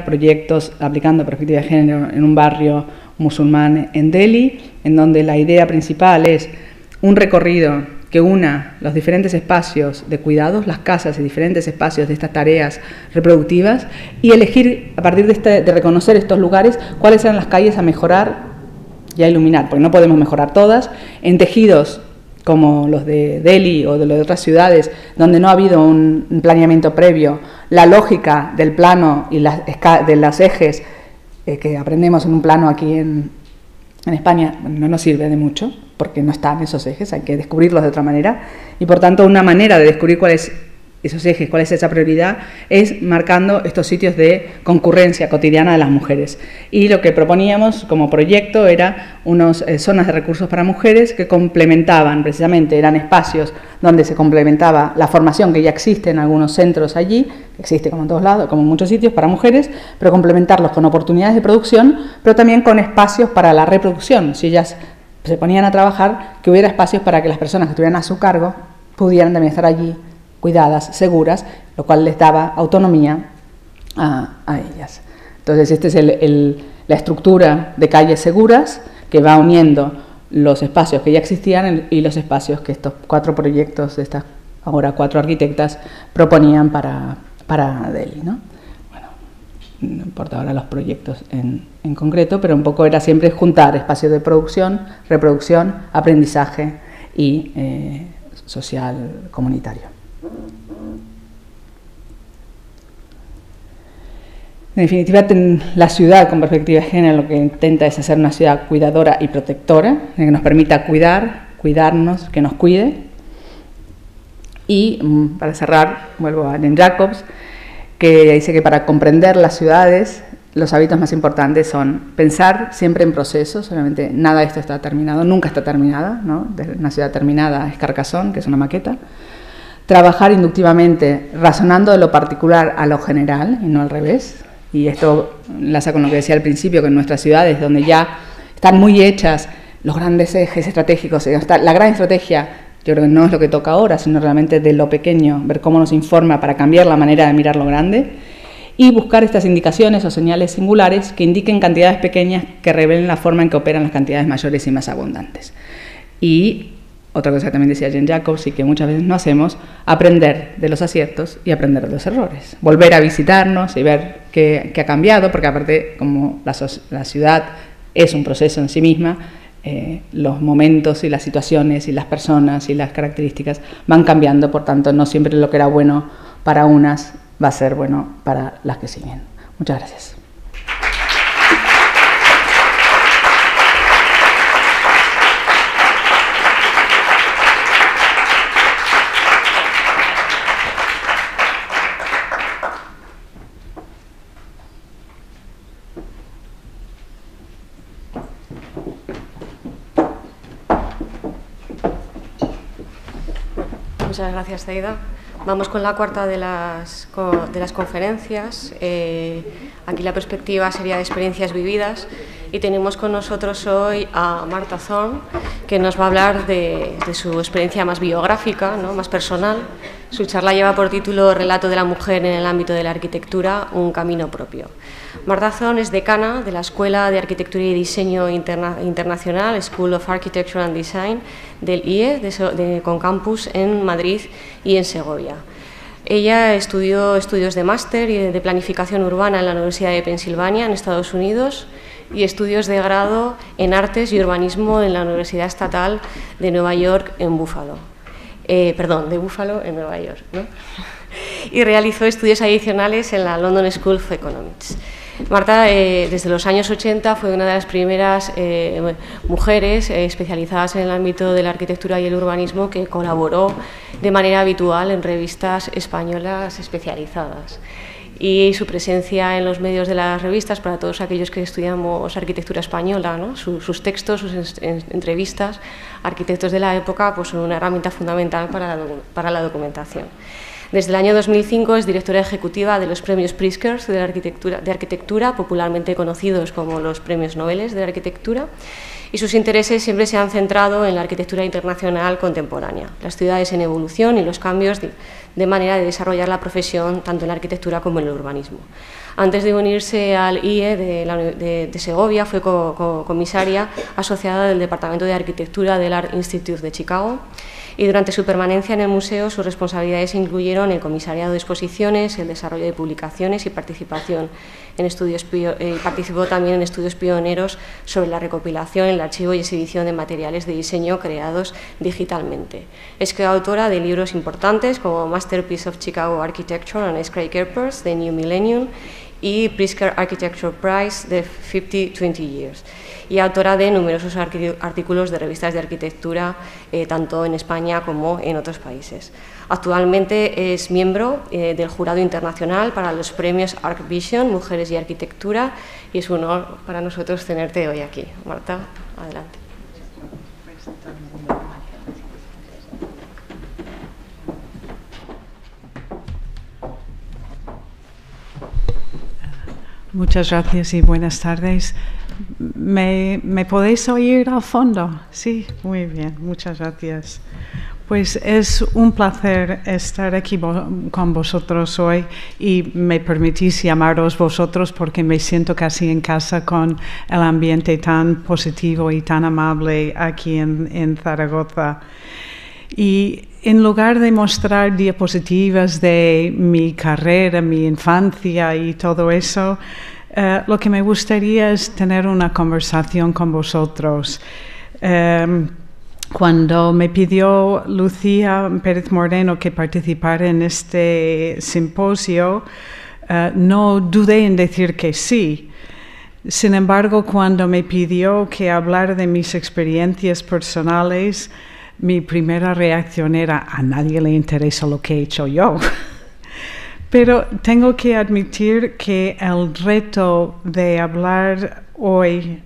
proyectos aplicando perspectiva de género en un barrio musulmán en Delhi, en donde la idea principal es un recorrido que una los diferentes espacios de cuidados, las casas y diferentes espacios de estas tareas reproductivas, y elegir a partir de reconocer estos lugares cuáles eran las calles a mejorar y a iluminar, porque no podemos mejorar todas, en tejidos como los de Delhi o de los de otras ciudades, donde no ha habido un planeamiento previo, la lógica del plano y de los ejes que aprendemos en un plano aquí en España no nos sirve de mucho, porque no están esos ejes, hay que descubrirlos de otra manera, y por tanto una manera de descubrir cuáles esos ejes, cuál es esa prioridad, es marcando estos sitios de concurrencia cotidiana de las mujeres. Y lo que proponíamos como proyecto era unas zonas de recursos para mujeres que complementaban, precisamente eran espacios donde se complementaba la formación que ya existe en algunos centros allí, que existe como en todos lados, como en muchos sitios para mujeres, pero complementarlos con oportunidades de producción, pero también con espacios para la reproducción. Si ellas se ponían a trabajar, que hubiera espacios para que las personas que estuvieran a su cargo pudieran también estar allí cuidadas, seguras, lo cual les daba autonomía a ellas. Entonces, esta es la estructura de calles seguras que va uniendo los espacios que ya existían y los espacios que estos 4 proyectos de estas ahora 4 arquitectas proponían para Delhi, ¿no? Bueno, no importa ahora los proyectos en concreto, pero un poco era siempre juntar espacios de producción, reproducción, aprendizaje y social comunitario. En definitiva, la ciudad con perspectiva de género lo que intenta es hacer una ciudad cuidadora y protectora, que nos permita cuidarnos, que nos cuide. Y para cerrar, vuelvo a Jane Jacobs, que dice que para comprender las ciudades, los hábitos más importantes son pensar siempre en procesos. Obviamente nada de esto está terminado, nunca está terminada, ¿no? Una ciudad terminada es Carcassonne, que es una maqueta. Trabajar inductivamente, razonando de lo particular a lo general y no al revés. Y esto enlaza con lo que decía al principio, que en nuestras ciudades, donde ya están muy hechas los grandes ejes estratégicos, la gran estrategia, yo creo que no es lo que toca ahora, sino realmente de lo pequeño, ver cómo nos informa para cambiar la manera de mirar lo grande, y buscar estas indicaciones o señales singulares que indiquen cantidades pequeñas que revelen la forma en que operan las cantidades mayores y más abundantes. Y otra cosa que también decía Jane Jacobs y que muchas veces no hacemos, aprender de los aciertos y aprender de los errores. Volver a visitarnos y ver qué ha cambiado, porque aparte, como la ciudad es un proceso en sí misma, los momentos y las situaciones y las personas y las características van cambiando, por tanto, no siempre lo que era bueno para unas va a ser bueno para las que siguen. Muchas gracias. Muchas gracias, Zaida. Vamos con la cuarta de las conferencias. Aquí la perspectiva sería de experiencias vividas y tenemos con nosotros hoy a Martha Thorne, que nos va a hablar de su experiencia más biográfica, ¿no? Más personal. Su charla lleva por título Relato de la mujer en el ámbito de la arquitectura, un camino propio. Martha Thorne es decana de la Escuela de Arquitectura y Diseño Internacional, School of Architecture and Design, del IE, con campus en Madrid y en Segovia. Ella estudió estudios de máster y de planificación urbana en la Universidad de Pensilvania, en Estados Unidos, y estudios de grado en artes y urbanismo en la Universidad Estatal de Nueva York, en Buffalo. De Buffalo, en Nueva York, ¿no? Y realizó estudios adicionales en la London School of Economics. Martha, desde los años 80, fue una de las primeras mujeres especializadas en el ámbito de la arquitectura y el urbanismo que colaboró de manera habitual en revistas españolas especializadas. Y su presencia en los medios de las revistas, para todos aquellos que estudiamos arquitectura española, ¿no? Sus textos, sus entrevistas a arquitectos de la época, pues son una herramienta fundamental para la documentación. Desde el año 2005 es directora ejecutiva de los premios Pritzker de arquitectura, popularmente conocidos como los premios Nobel de la arquitectura, y sus intereses siempre se han centrado en la arquitectura internacional contemporánea, las ciudades en evolución y los cambios de manera de desarrollar la profesión tanto en la arquitectura como en el urbanismo. Antes de unirse al IE de Segovia, fue comisaria asociada del Departamento de Arquitectura del Art Institute de Chicago, y durante su permanencia en el museo sus responsabilidades incluyeron el comisariado de exposiciones, el desarrollo de publicaciones y participación en participó también en estudios pioneros sobre la recopilación, el archivo y exhibición de materiales de diseño creados digitalmente. Es coautora de libros importantes como Masterpiece of Chicago Architecture and Skyscrapers, The New Millennium, y Pritzker Architecture Prize de 50-20 Years, y autora de numerosos artículos de revistas de arquitectura, tanto en España como en otros países. Actualmente es miembro del Jurado Internacional para los premios ArcVision, Mujeres y Arquitectura, y es un honor para nosotros tenerte hoy aquí. Marta, adelante. Muchas gracias y buenas tardes. ¿Me podéis oír al fondo? Sí, muy bien, muchas gracias. Pues es un placer estar aquí con vosotros hoy y me permitís llamaros vosotros porque me siento casi en casa con el ambiente tan positivo y tan amable aquí en Zaragoza. Y en lugar de mostrar diapositivas de mi carrera, mi infancia y todo eso, lo que me gustaría es tener una conversación con vosotros. Cuando me pidió Lucía Pérez Moreno que participara en este simposio, no dudé en decir que sí. Sin embargo, cuando me pidió que hablara de mis experiencias personales, mi primera reacción era: a nadie le interesa lo que he hecho yo. Pero tengo que admitir que el reto de hablar hoy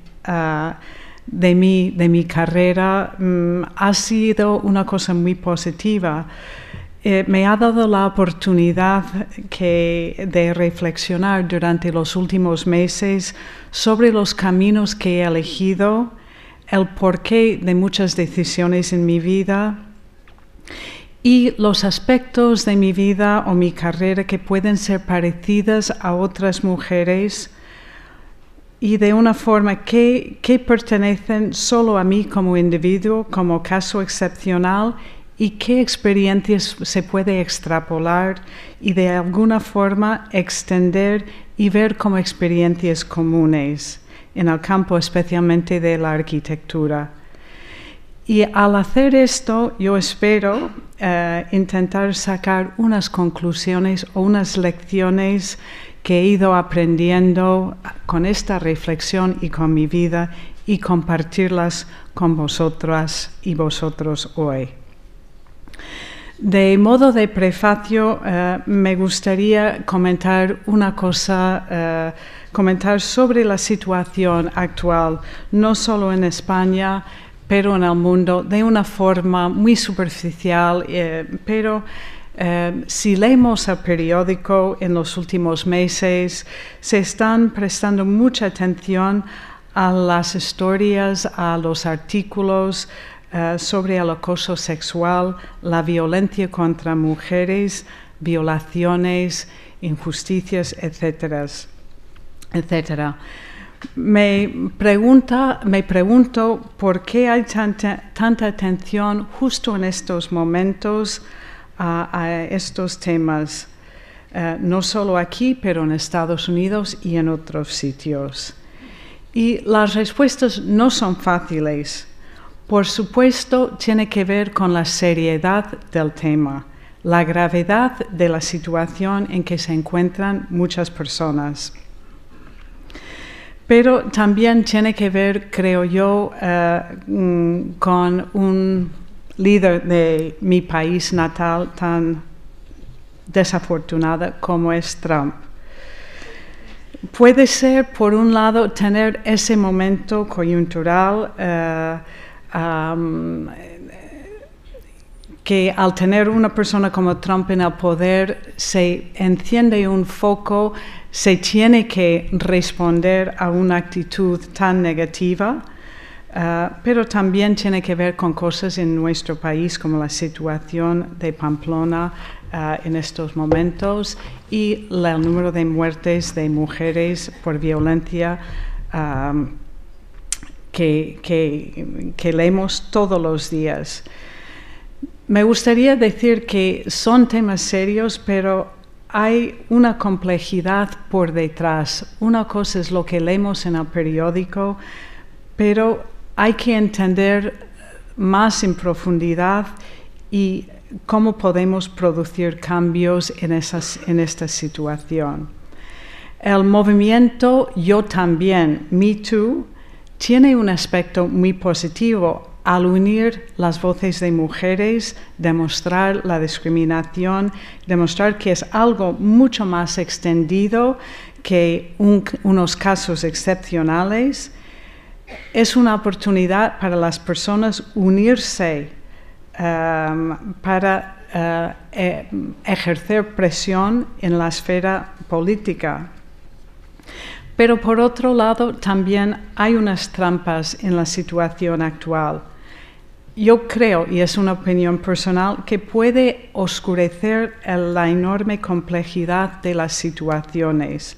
de mi carrera ha sido una cosa muy positiva. Me ha dado la oportunidad de reflexionar durante los últimos meses sobre los caminos que he elegido, el porqué de muchas decisiones en mi vida y los aspectos de mi vida o mi carrera que pueden ser parecidas a otras mujeres y de una forma que pertenecen solo a mí como individuo, como caso excepcional, y qué experiencias se puede extrapolar y de alguna forma extender y ver como experiencias comunes en el campo especialmente de la arquitectura. Y al hacer esto, yo espero intentar sacar unas conclusiones o unas lecciones que he ido aprendiendo con esta reflexión y con mi vida y compartirlas con vosotras y vosotros hoy. De modo de prefacio, me gustaría comentar una cosa, comentar sobre la situación actual, no solo en España, pero en el mundo, de una forma muy superficial, pero si leemos el periódico en los últimos meses, se están prestando mucha atención a las historias, a los artículos sobre el acoso sexual, la violencia contra mujeres, violaciones, injusticias, etcétera. Me pregunto por qué hay tanta atención justo en estos momentos a estos temas, no solo aquí, pero en Estados Unidos y en otros sitios. Y las respuestas no son fáciles. Por supuesto, tiene que ver con la seriedad del tema, la gravedad de la situación en que se encuentran muchas personas. Pero también tiene que ver, creo yo, con un líder de mi país natal tan desafortunada como es Trump. Puede ser, por un lado, tener ese momento coyuntural que al tener una persona como Trump en el poder se enciende un foco, se tiene que responder a una actitud tan negativa, pero también tiene que ver con cosas en nuestro país como la situación de Pamplona en estos momentos y el número de muertes de mujeres por violencia que leemos todos los días. Me gustaría decir que son temas serios, pero hay una complejidad por detrás. Una cosa es lo que leemos en el periódico, pero hay que entender más en profundidad y cómo podemos producir cambios en esta situación. El movimiento Yo También, Me Too, tiene un aspecto muy positivo al unir las voces de mujeres, demostrar la discriminación, demostrar que es algo mucho más extendido que unos casos excepcionales. Es una oportunidad para las personas unirse para ejercer presión en la esfera política. Pero por otro lado, también hay unas trampas en la situación actual. Yo creo, y es una opinión personal, que puede oscurecer la enorme complejidad de las situaciones.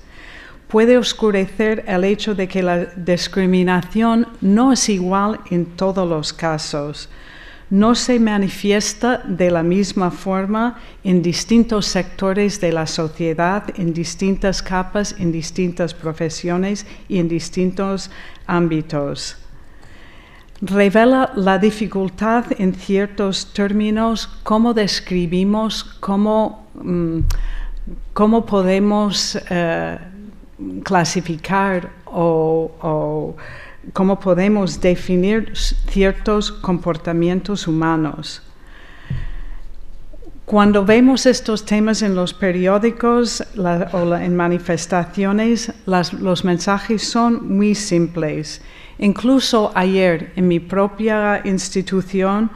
Puede oscurecer el hecho de que la discriminación no es igual en todos los casos. No se manifiesta de la misma forma en distintos sectores de la sociedad, en distintas capas, en distintas profesiones y en distintos ámbitos. Revela la dificultad en ciertos términos, cómo describimos, cómo podemos clasificar o cómo podemos definir ciertos comportamientos humanos. Cuando vemos estos temas en los periódicos o en manifestaciones, los mensajes son muy simples. Incluso ayer, en mi propia institución,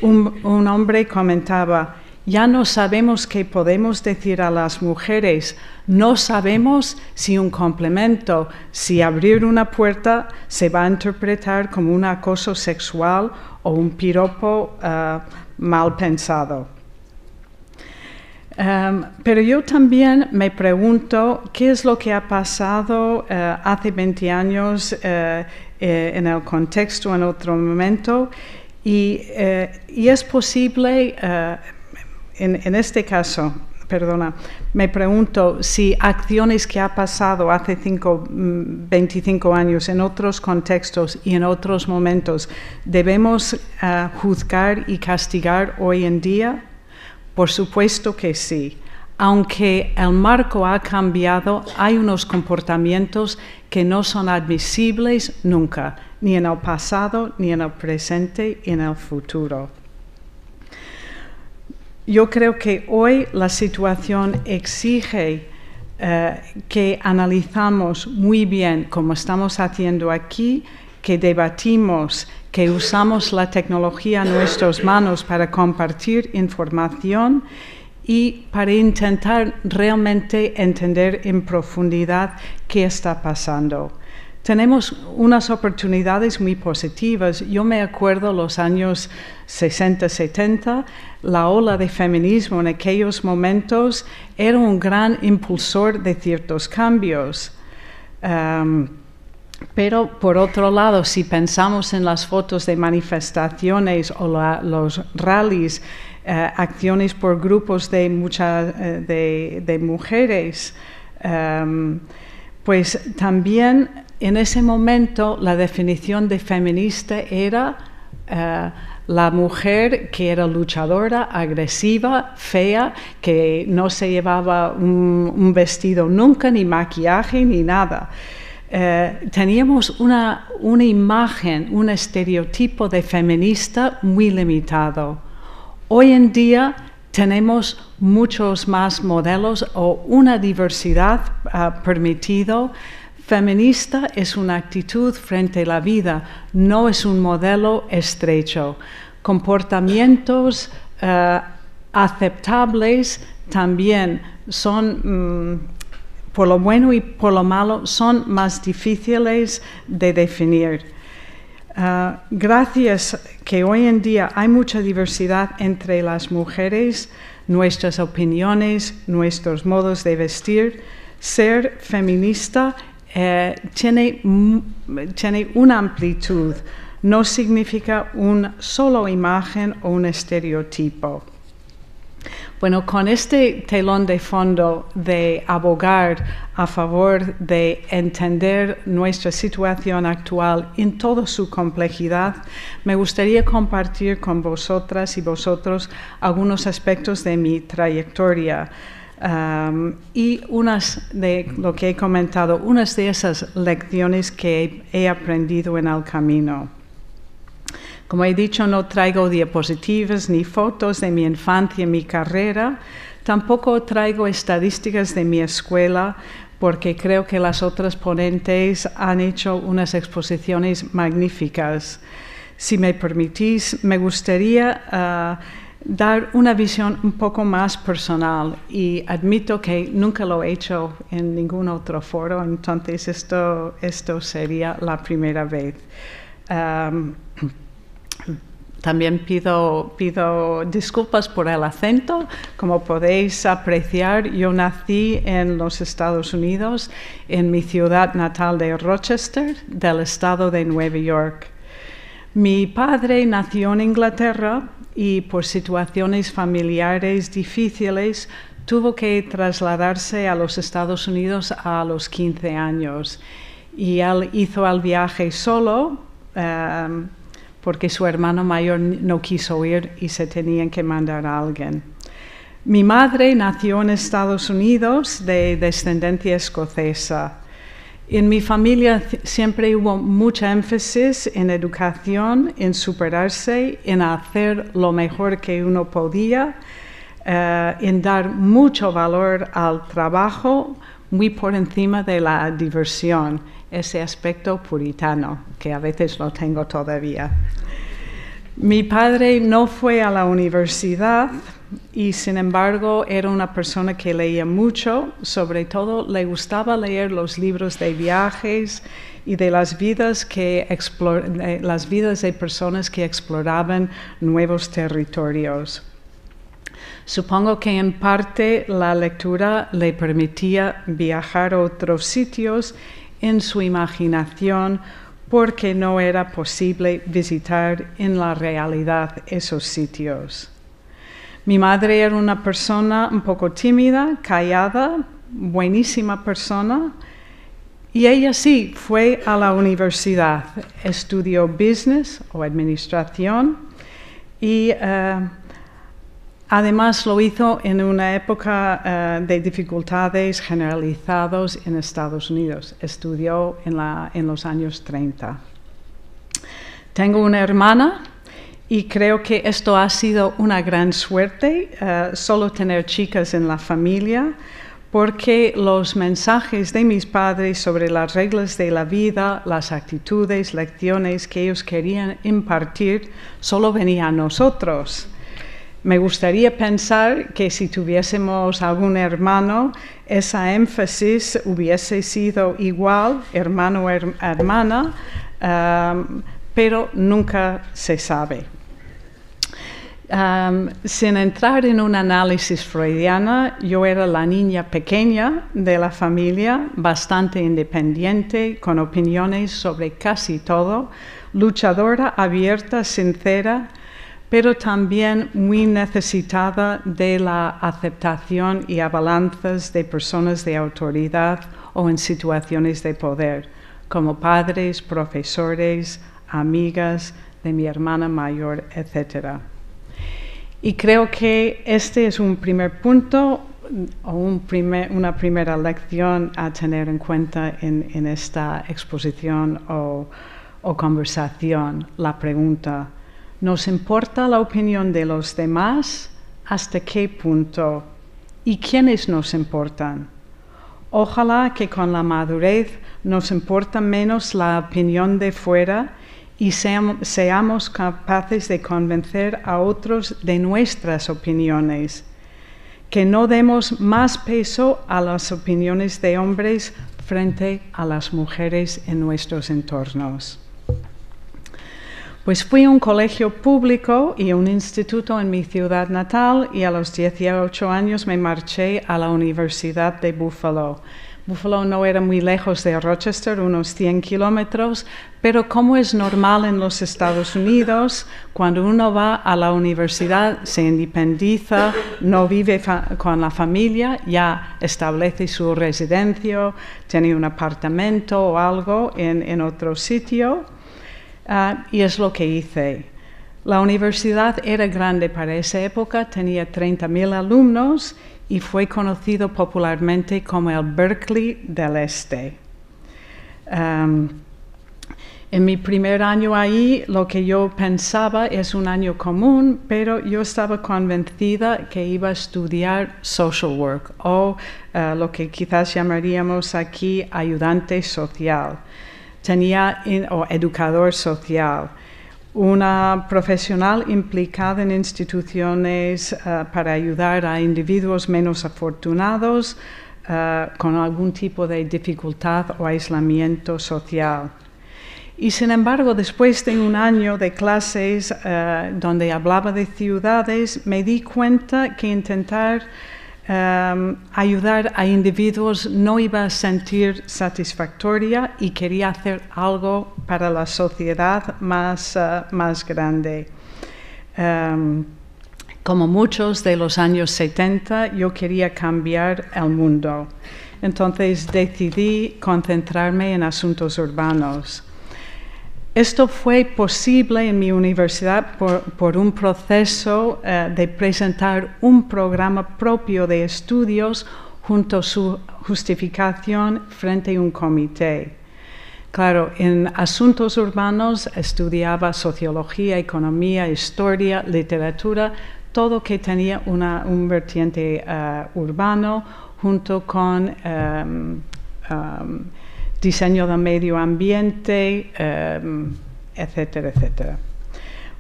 un hombre comentaba: ya no sabemos qué podemos decir a las mujeres, no sabemos si un complemento, si abrir una puerta se va a interpretar como un acoso sexual o un piropo mal pensado. Pero yo también me pregunto qué es lo que ha pasado hace 20 años en el contexto, en otro momento, y es posible, en este caso, me pregunto si acciones que ha pasado hace 25 años en otros contextos y en otros momentos debemos juzgar y castigar hoy en día. Por supuesto que sí. Aunque el marco ha cambiado, hay unos comportamientos que no son admisibles nunca, ni en el pasado, ni en el presente, ni en el futuro. Yo creo que hoy la situación exige que analizamos muy bien, como estamos haciendo aquí, que debatimos, que usamos la tecnología en nuestras manos para compartir información y para intentar realmente entender en profundidad qué está pasando. Tenemos unas oportunidades muy positivas. Yo me acuerdo los años 60, 70, la ola de feminismo en aquellos momentos era un gran impulsor de ciertos cambios. Pero, por otro lado, si pensamos en las fotos de manifestaciones o los rallies, acciones por grupos de mujeres, pues también en ese momento la definición de feminista era la mujer que era luchadora, agresiva, fea, que no se llevaba un vestido nunca, ni maquillaje, ni nada. Teníamos una imagen, un estereotipo de feminista muy limitado. Hoy en día tenemos muchos más modelos o una diversidad permitido. Feminista es una actitud frente a la vida, no es un modelo estrecho. Comportamientos aceptables también son, por lo bueno y por lo malo, son más difíciles de definir. Gracias que hoy en día hay mucha diversidad entre las mujeres, nuestras opiniones, nuestros modos de vestir, ser feminista tiene una amplitud, no significa una sola imagen o un estereotipo. Bueno, con este telón de fondo de abogar a favor de entender nuestra situación actual en toda su complejidad, me gustaría compartir con vosotras y vosotros algunos aspectos de mi trayectoria y unas de lo que he comentado, unas de esas lecciones que he aprendido en el camino. Como he dicho, no traigo diapositivas ni fotos de mi infancia y mi carrera. Tampoco traigo estadísticas de mi escuela, porque creo que las otras ponentes han hecho unas exposiciones magníficas. Si me permitís, me gustaría dar una visión un poco más personal, y admito que nunca lo he hecho en ningún otro foro, entonces esto sería la primera vez. También pido disculpas por el acento. Como podéis apreciar, yo nací en los Estados Unidos, en mi ciudad natal de Rochester, del estado de Nueva York. Mi padre nació en Inglaterra y por situaciones familiares difíciles tuvo que trasladarse a los Estados Unidos a los 15 años. Y él hizo el viaje solo, porque su hermano mayor no quiso ir y se tenían que mandar a alguien. Mi madre nació en Estados Unidos de descendencia escocesa. En mi familia siempre hubo mucho énfasis en educación, en superarse, en hacer lo mejor que uno podía, en dar mucho valor al trabajo, muy por encima de la diversión, ese aspecto puritano, que a veces lo tengo todavía. Mi padre no fue a la universidad y, sin embargo, era una persona que leía mucho. Sobre todo, le gustaba leer los libros de viajes y de las vidas de personas que exploraban nuevos territorios. Supongo que en parte la lectura le permitía viajar a otros sitios en su imaginación, porque no era posible visitar en la realidad esos sitios. Mi madre era una persona un poco tímida, callada, buenísima persona, y ella sí fue a la universidad, estudió business o administración y además lo hizo en una época de dificultades generalizadas en Estados Unidos. Estudió en los años 30. Tengo una hermana y creo que esto ha sido una gran suerte, solo tener chicas en la familia, porque los mensajes de mis padres sobre las reglas de la vida, las actitudes, lecciones que ellos querían impartir, solo venían a nosotros. Me gustaría pensar que si tuviésemos algún hermano, esa énfasis hubiese sido igual, hermano o hermana, pero nunca se sabe. Sin entrar en un análisis freudiano, yo era la niña pequeña de la familia, bastante independiente, con opiniones sobre casi todo, luchadora, abierta, sincera, pero también muy necesitada de la aceptación y avalanzas de personas de autoridad o en situaciones de poder, como padres, profesores, amigas de mi hermana mayor, etc. Y creo que este es un primer punto o una primera lección a tener en cuenta en esta exposición o conversación, la pregunta: ¿nos importa la opinión de los demás? ¿Hasta qué punto? ¿Y quiénes nos importan? Ojalá que con la madurez nos importa menos la opinión de fuera y seamos capaces de convencer a otros de nuestras opiniones, que no demos más peso a las opiniones de hombres frente a las mujeres en nuestros entornos. Pues fui a un colegio público y a un instituto en mi ciudad natal y a los 18 años me marché a la Universidad de Buffalo. Buffalo no era muy lejos de Rochester, unos 100 kilómetros, pero como es normal en los Estados Unidos, cuando uno va a la universidad se independiza, no vive con la familia, ya establece su residencia, tiene un apartamento o algo en otro sitio. Y es lo que hice. La universidad era grande para esa época, tenía 30,000 alumnos y fue conocido popularmente como el Berkeley del Este. En mi primer año ahí, lo que yo pensaba es un año común, pero yo estaba convencida que iba a estudiar social work o lo que quizás llamaríamos aquí ayudante social. O educador social, una profesional implicada en instituciones para ayudar a individuos menos afortunados con algún tipo de dificultad o aislamiento social. Y sin embargo, después de un año de clases donde hablaba de ciudades, me di cuenta que intentar ayudar a individuos no iba a sentir satisfactoria y quería hacer algo para la sociedad más grande. Como muchos de los años 70, yo quería cambiar el mundo. Entonces decidí concentrarme en asuntos urbanos. Esto fue posible en mi universidad por un proceso de presentar un programa propio de estudios junto a su justificación frente a un comité. Claro, en asuntos urbanos estudiaba sociología, economía, historia, literatura, todo que tenía un vertiente urbano junto con diseño del medio ambiente, etcétera, etcétera.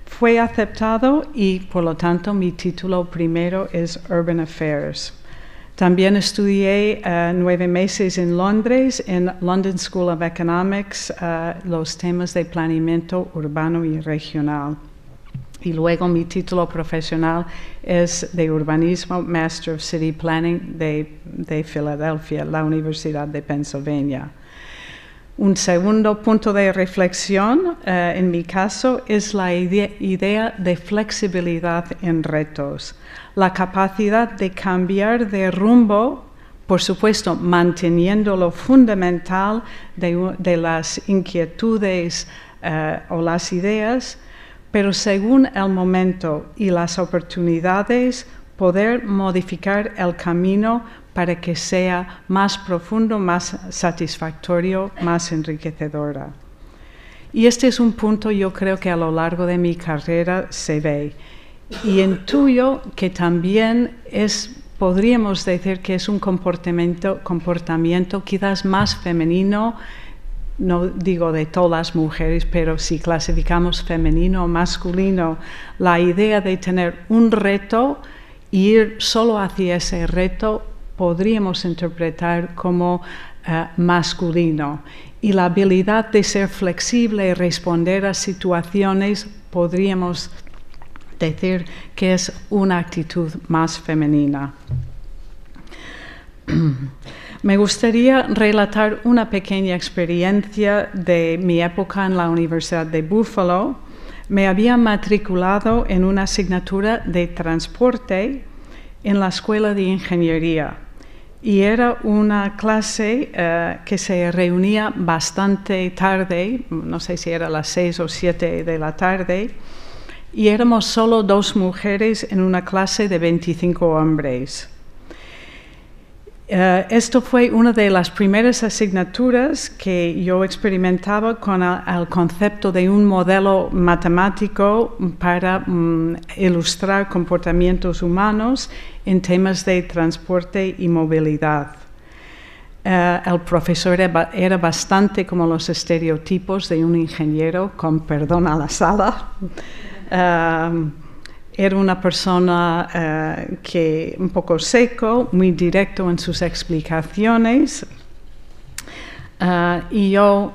Fue aceptado y, por lo tanto, mi título primero es Urban Affairs. También estudié 9 meses en Londres, en London School of Economics, los temas de planeamiento urbano y regional. Y luego mi título profesional es de urbanismo, Master of City Planning de Filadelfia, la Universidad de Pennsylvania. Un segundo punto de reflexión, en mi caso, es la idea de flexibilidad en retos, la capacidad de cambiar de rumbo, por supuesto, manteniendo lo fundamental de las inquietudes o las ideas, pero según el momento y las oportunidades, poder modificar el camino para que sea más profundo, más satisfactorio, más enriquecedora. Y este es un punto, yo creo que a lo largo de mi carrera se ve. Y intuyo que también podríamos decir que es un comportamiento quizás más femenino, no digo de todas las mujeres, pero si clasificamos femenino o masculino, la idea de tener un reto e ir solo hacia ese reto podríamos interpretar como masculino. Y la habilidad de ser flexible y responder a situaciones podríamos decir que es una actitud más femenina. Me gustaría relatar una pequeña experiencia de mi época en la Universidad de Buffalo. Me había matriculado en una asignatura de transporte en la Escuela de Ingeniería. Y era una clase que se reunía bastante tarde, no sé si era a las 6 o 7 de la tarde, y éramos solo 2 mujeres en una clase de 25 hombres. Esto fue una de las primeras asignaturas que yo experimentaba con el concepto de un modelo matemático para ilustrar comportamientos humanos en temas de transporte y movilidad. El profesor era bastante como los estereotipos de un ingeniero, con perdón a la sala. Era una persona que un poco seco, muy directo en sus explicaciones. Y yo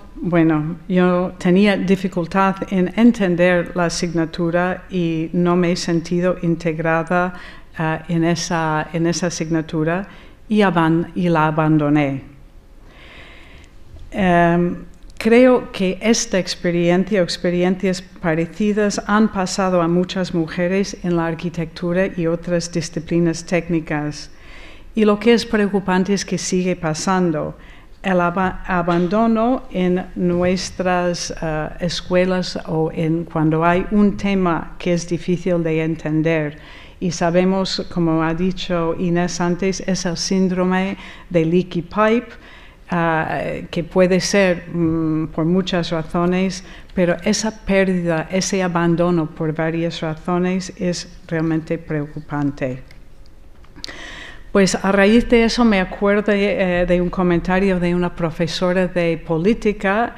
tenía dificultad en entender la asignatura y no me he sentido integrada en esa asignatura y la abandoné. Creo que esta experiencia o experiencias parecidas han pasado a muchas mujeres en la arquitectura y otras disciplinas técnicas. Y lo que es preocupante es que sigue pasando. El abandono en nuestras escuelas o cuando hay un tema que es difícil de entender. Y sabemos, como ha dicho Inés antes, es el síndrome de leaky pipe, que puede ser por muchas razones, pero esa pérdida, ese abandono por varias razones es realmente preocupante. Pues a raíz de eso me acuerdo de un comentario de una profesora de política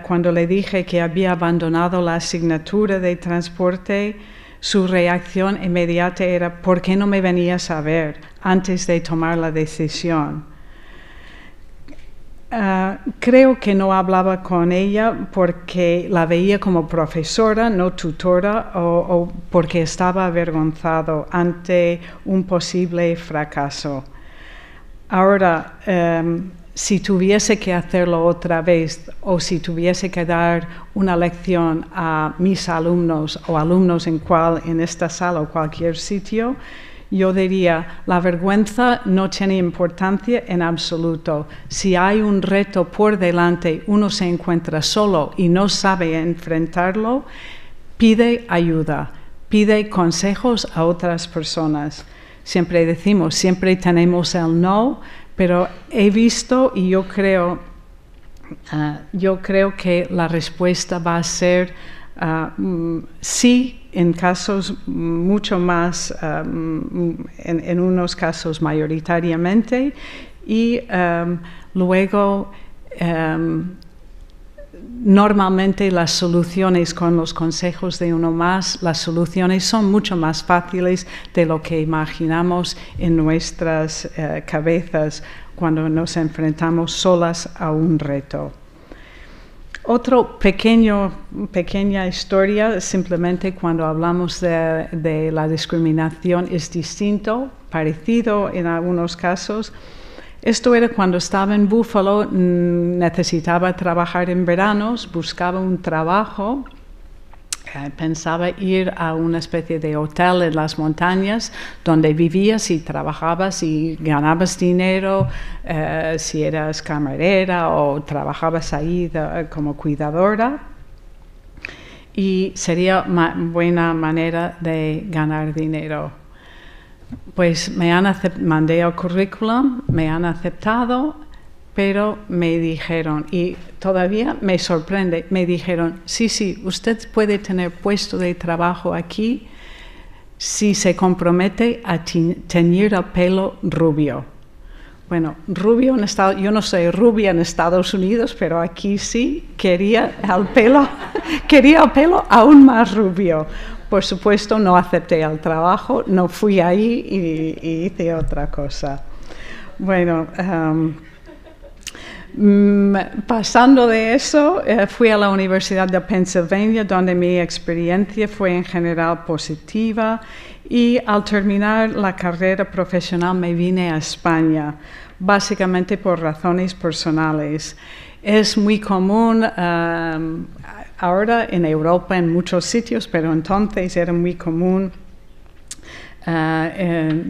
cuando le dije que había abandonado la asignatura de transporte. Su reacción inmediata era: ¿por qué no me venías a ver antes de tomar la decisión? Creo que no hablaba con ella porque la veía como profesora, no tutora, o porque estaba avergonzado ante un posible fracaso. Ahora, si tuviese que hacerlo otra vez o si tuviese que dar una lección a mis alumnos o alumnos en esta sala o cualquier sitio, yo diría: la vergüenza no tiene importancia en absoluto. Si hay un reto por delante, uno se encuentra solo y no sabe enfrentarlo, pide ayuda, pide consejos a otras personas. Siempre decimos, siempre tenemos el no, pero he visto y yo creo que la respuesta va a ser sí, en casos mucho más, en unos casos mayoritariamente, y luego normalmente las soluciones con los consejos de uno más, las soluciones son mucho más fáciles de lo que imaginamos en nuestras cabezas cuando nos enfrentamos solas a un reto. Otra pequeña historia, simplemente cuando hablamos de la discriminación es distinto, parecido en algunos casos. Esto era cuando estaba en Buffalo, necesitaba trabajar en veranos, buscaba un trabajo, pensaba ir a una especie de hotel en las montañas donde vivías y trabajabas y ganabas dinero, si eras camarera o trabajabas ahí como cuidadora, y sería buena manera de ganar dinero. Pues mandé el currículum, me han aceptado, pero me dijeron, y todavía me sorprende, me dijeron: sí, usted puede tener puesto de trabajo aquí si se compromete a teñir el pelo rubio. Bueno, rubio yo no soy rubia en Estados Unidos, pero aquí sí quería el pelo aún más rubio. Por supuesto, no acepté el trabajo, no fui ahí y hice otra cosa. Bueno, pasando de eso, fui a la Universidad de Pennsylvania, donde mi experiencia fue en general positiva, y al terminar la carrera profesional me vine a España, básicamente por razones personales. Es muy común ahora en Europa, en muchos sitios, pero entonces era muy común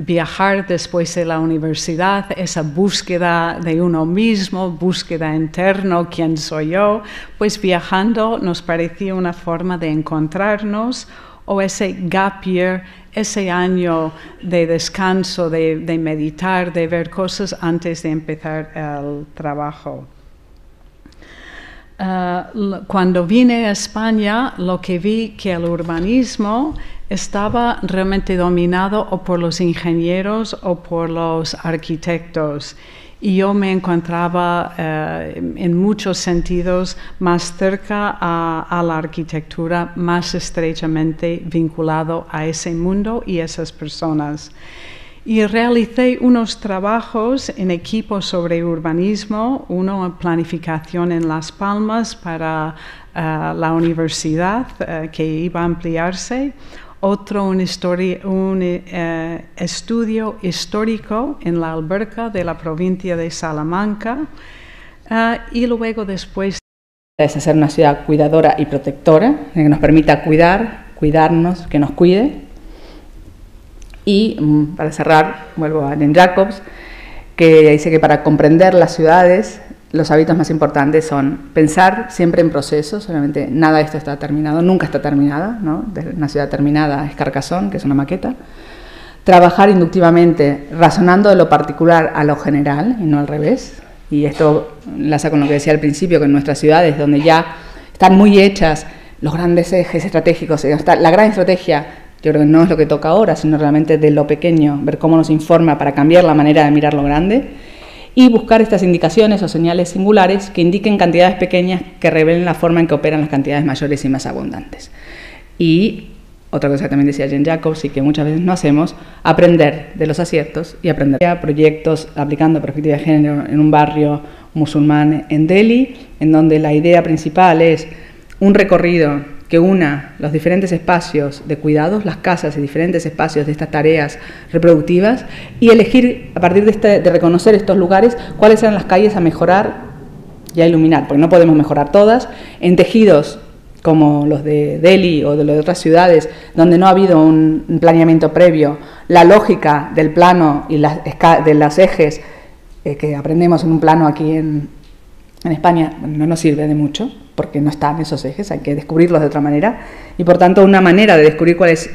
viajar después de la universidad, esa búsqueda de uno mismo, búsqueda interna, ¿quién soy yo? Pues viajando nos parecía una forma de encontrarnos, o ese gap year, ese año de descanso, de meditar, de ver cosas antes de empezar el trabajo. Cuando vine a España, lo que vi que el urbanismo estaba realmente dominado o por los ingenieros o por los arquitectos, y yo me encontraba en muchos sentidos más cerca a la arquitectura, más estrechamente vinculado a ese mundo y esas personas. Y realicé unos trabajos en equipo sobre urbanismo, uno en planificación en Las Palmas para la universidad que iba a ampliarse, otro un estudio histórico en la Alberca de la provincia de Salamanca y luego después es hacer una ciudad cuidadora y protectora, que nos permita cuidarnos, que nos cuide. Y para cerrar, vuelvo a Jean Jacobs, que dice que para comprender las ciudades, los hábitos más importantes son pensar siempre en procesos. Obviamente nada de esto está terminado, nunca está terminada, ¿no? Una ciudad terminada es Carcassonne, que es una maqueta. Trabajar inductivamente, razonando de lo particular a lo general y no al revés. Y esto enlaza con lo que decía al principio, que en nuestras ciudades, donde ya están muy hechas los grandes ejes estratégicos, la gran estrategia, yo creo que no es lo que toca ahora, sino realmente de lo pequeño, ver cómo nos informa para cambiar la manera de mirar lo grande y buscar estas indicaciones o señales singulares que indiquen cantidades pequeñas que revelen la forma en que operan las cantidades mayores y más abundantes. Y otra cosa que también decía Jean Jacobs y que muchas veces no hacemos, aprender de los aciertos y aprender a proyectos aplicando perspectiva de género en un barrio musulmán en Delhi, en donde la idea principal es un recorrido que una los diferentes espacios de cuidados, las casas y diferentes espacios de estas tareas reproductivas y elegir a partir de reconocer estos lugares cuáles eran las calles a mejorar y a iluminar, porque no podemos mejorar todas, en tejidos como los de Delhi o de las otras ciudades donde no ha habido un planeamiento previo, la lógica del plano y de los ejes que aprendemos en un plano aquí en España no nos sirve de mucho, porque no están esos ejes, hay que descubrirlos de otra manera, y por tanto una manera de descubrir cuáles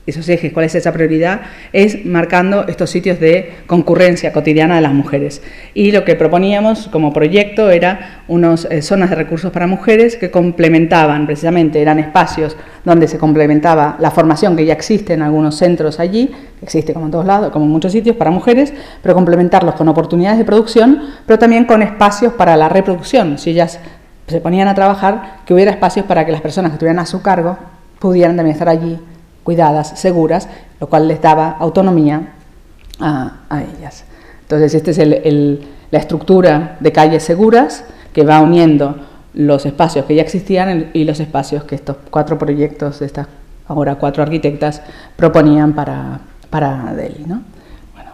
esos ejes, cuál es esa prioridad, es marcando estos sitios de concurrencia cotidiana de las mujeres. Y lo que proponíamos como proyecto era unas zonas de recursos para mujeres que complementaban, precisamente eran espacios donde se complementaba la formación que ya existe en algunos centros allí, que existe como en todos lados, como en muchos sitios para mujeres, pero complementarlos con oportunidades de producción, pero también con espacios para la reproducción. Si ellas se ponían a trabajar, que hubiera espacios para que las personas que estuvieran a su cargo pudieran también estar allí cuidadas, seguras, lo cual les daba autonomía a ellas. Entonces, esta es la estructura de calles seguras que va uniendo los espacios que ya existían y los espacios que estos 4 proyectos de estas ahora 4 arquitectas proponían para Delhi, ¿no? Bueno,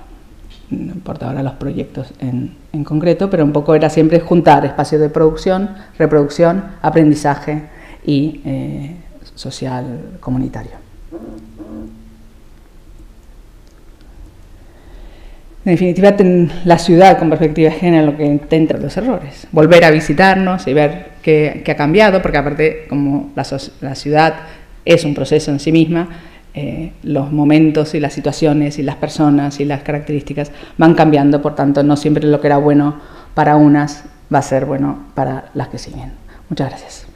no importa ahora los proyectos en concreto, pero un poco era siempre juntar espacios de producción, reproducción, aprendizaje y social comunitario. En definitiva, la ciudad con perspectiva de género lo que intenta los errores, volver a visitarnos y ver qué ha cambiado, porque aparte como la ciudad es un proceso en sí misma, los momentos y las situaciones y las personas y las características van cambiando, por tanto no siempre lo que era bueno para unas va a ser bueno para las que siguen. Muchas gracias.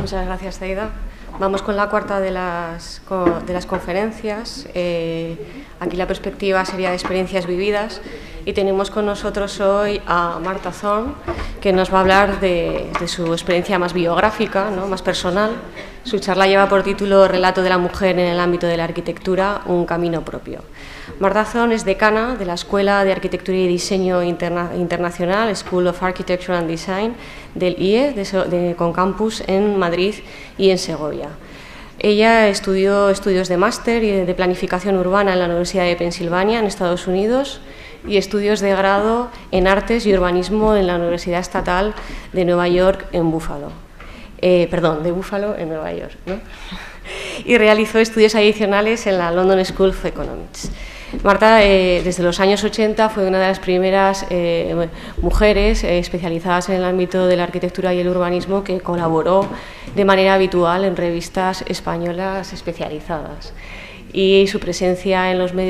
Muchas gracias, Zaida. Vamos con la cuarta de las conferencias. Aquí la perspectiva sería de experiencias vividas y tenemos con nosotros hoy a Martha Thorne, que nos va a hablar de su experiencia más biográfica, ¿no? Más personal. Su charla lleva por título Relato de la mujer en el ámbito de la arquitectura, un camino propio. Martha Thorne es decana de la Escuela de Arquitectura y Diseño Internacional, School of Architecture and Design, del IE, con campus en Madrid y en Segovia. Ella estudió estudios de máster y de planificación urbana en la Universidad de Pensilvania, en Estados Unidos, y estudios de grado en artes y urbanismo en la Universidad Estatal de Nueva York en Buffalo. De Buffalo en Nueva York, ¿no? y realizó estudios adicionales en la London School of Economics. Marta, desde los años 80, fue una de las primeras mujeres especializadas en el ámbito de la arquitectura y el urbanismo que colaboró de manera habitual en revistas españolas especializadas. Y su presencia en los medios